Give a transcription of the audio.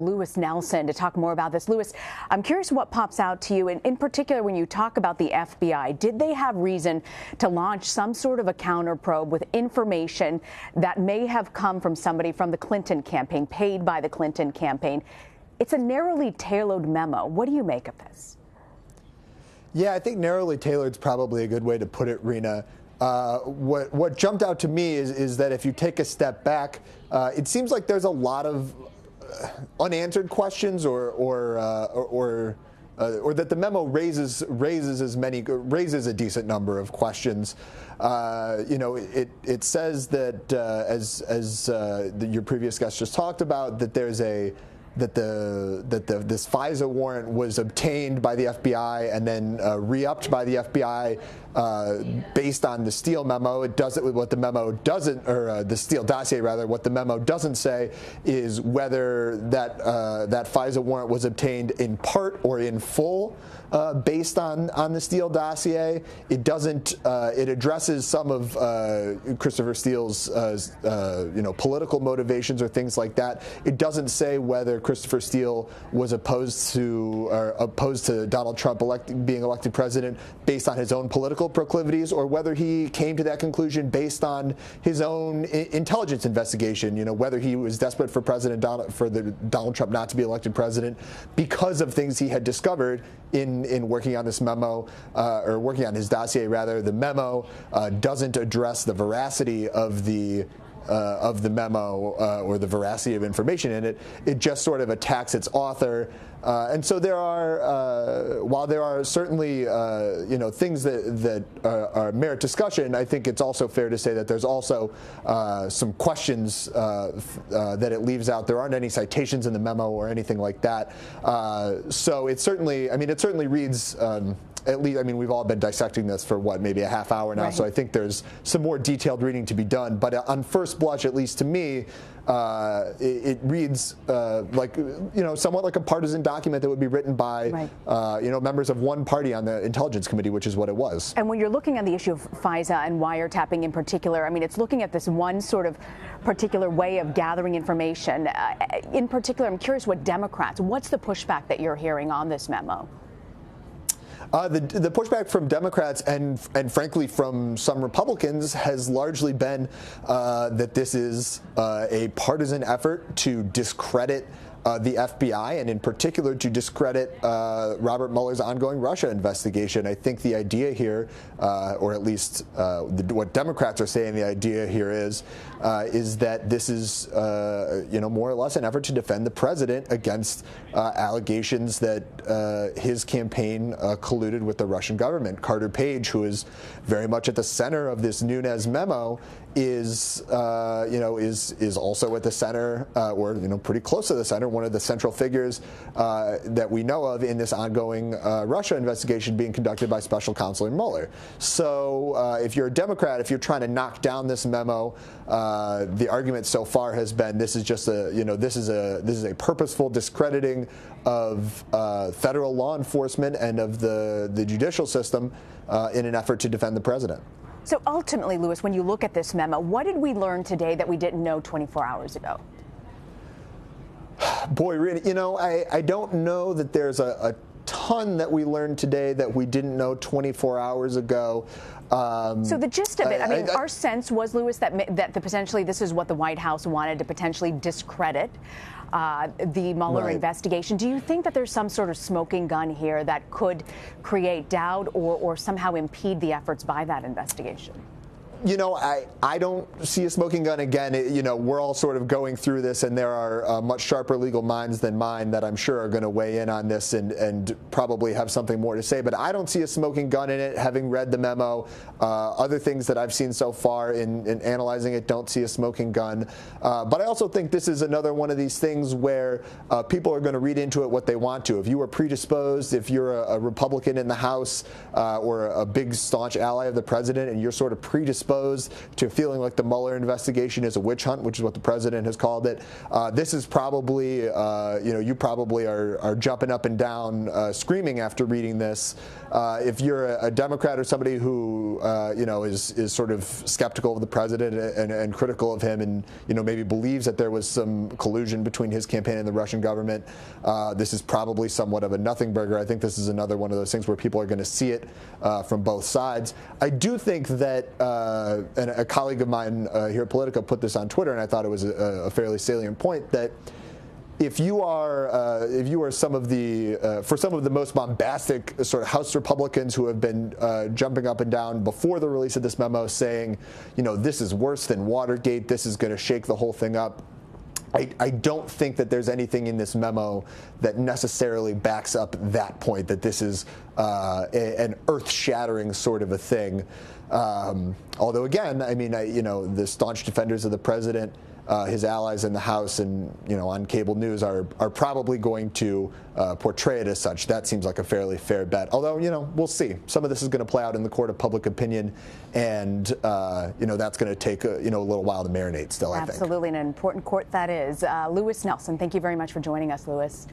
Lewis Nelson to talk more about this. Lewis, I'm curious what pops out to you, and in particular when you talk about the FBI. Did they have reason to launch some sort of a counter probe with information that may have come from somebody from the Clinton campaign, paid by the Clinton campaign? It's a narrowly tailored memo. What do you make of this? Yeah, I think narrowly tailored is probably a good way to put it, Rena. What jumped out to me is that if you take a step back, it seems like there's a lot of unanswered questions, or that the memo raises a decent number of questions. It says that as your previous guest just talked about, that there's this FISA warrant was obtained by the FBI and then re-upped by the FBI based on the Steele memo. It does it with what the memo doesn't, or the Steele dossier rather. What the memo doesn't say is whether that FISA warrant was obtained in part or in full based on the Steele dossier. It doesn't. It addresses some of Christopher Steele's political motivations or things like that. It doesn't say whether Christopher Steele was opposed to Donald Trump being elected president based on his own political proclivities, or whether he came to that conclusion based on his own intelligence investigation. Whether he was desperate for Donald Trump not to be elected president because of things he had discovered in working on this memo, or working on his dossier rather. The memo doesn't address the veracity of the memo or the veracity of information in it. It just sort of attacks its author. And so there are, while there are certainly things that are merit discussion, I think it's also fair to say that there's also some questions that it leaves out. There aren't any citations in the memo or anything like that. So it certainly reads. At least, we've all been dissecting this for maybe a half hour now, right. So I think there's some more detailed reading to be done. But on first blush, at least to me, it reads somewhat like a partisan document that would be written by, right. Members of one party on the Intelligence Committee, which is what it was. And when you're looking at the issue of FISA and wiretapping in particular, it's looking at this one sort of particular way of gathering information. In particular, I'm curious what's the pushback that you're hearing on this memo? The pushback from Democrats and frankly from some Republicans has largely been that this is a partisan effort to discredit the FBI, and in particular to discredit Robert Mueller's ongoing Russia investigation. I think the idea here, or at least what Democrats are saying the idea here is that this is more or less an effort to defend the president against allegations that his campaign colluded with the Russian government. Carter Page, who is very much at the center of this Nunez memo, is also at the center, or pretty close to the center, one of the central figures that we know of in this ongoing Russia investigation being conducted by Special Counsel Mueller. So if you're a Democrat, if you're trying to knock down this memo, the argument so far has been this is just this is a purposeful discrediting of federal law enforcement and of the judicial system in an effort to defend the president. So ultimately, Lewis, when you look at this memo, what did we learn today that we didn't know 24 hours ago? Boy, really, I don't know that there's a ton that we learned today that we didn't know 24 hours ago. So the gist of it, our sense was, Lewis, that potentially this is what the White House wanted to potentially discredit the Mueller investigation. Do you think that there's some sort of smoking gun here that could create doubt or somehow impede the efforts by that investigation? I don't see a smoking gun. Again, we're all sort of going through this, and there are much sharper legal minds than mine that I'm sure are going to weigh in on this and probably have something more to say. But I don't see a smoking gun in it, having read the memo. Other things that I've seen so far in analyzing it don't see a smoking gun. But I also think this is another one of these things where people are going to read into it what they want to. If you are predisposed, if you're a Republican in the House or a big staunch ally of the president, and you're sort of predisposed predisposed to feeling like the Mueller investigation is a witch hunt, which is what the president has called it. This is probably, you probably are jumping up and down, screaming after reading this. If you're a Democrat or somebody who, is sort of skeptical of the president and critical of him, and maybe believes that there was some collusion between his campaign and the Russian government, this is probably somewhat of a nothing burger. I think this is another one of those things where people are going to see it from both sides. I do think that, and a colleague of mine here at Politico put this on Twitter, and I thought it was a fairly salient point, that if you are some of the for some of the most bombastic sort of House Republicans who have been jumping up and down before the release of this memo, saying, this is worse than Watergate, this is going to shake the whole thing up, I don't think that there's anything in this memo that necessarily backs up that point, that this is an earth-shattering sort of a thing. Although, again, I mean, the staunch defenders of the president, his allies in the House and on cable news are probably going to portray it as such. That seems like a fairly fair bet. Although we'll see. Some of this is going to play out in the court of public opinion, and that's going to take a little while to marinate still. I think. Absolutely, an important court that is. Louis Nelson, thank you very much for joining us, Louis.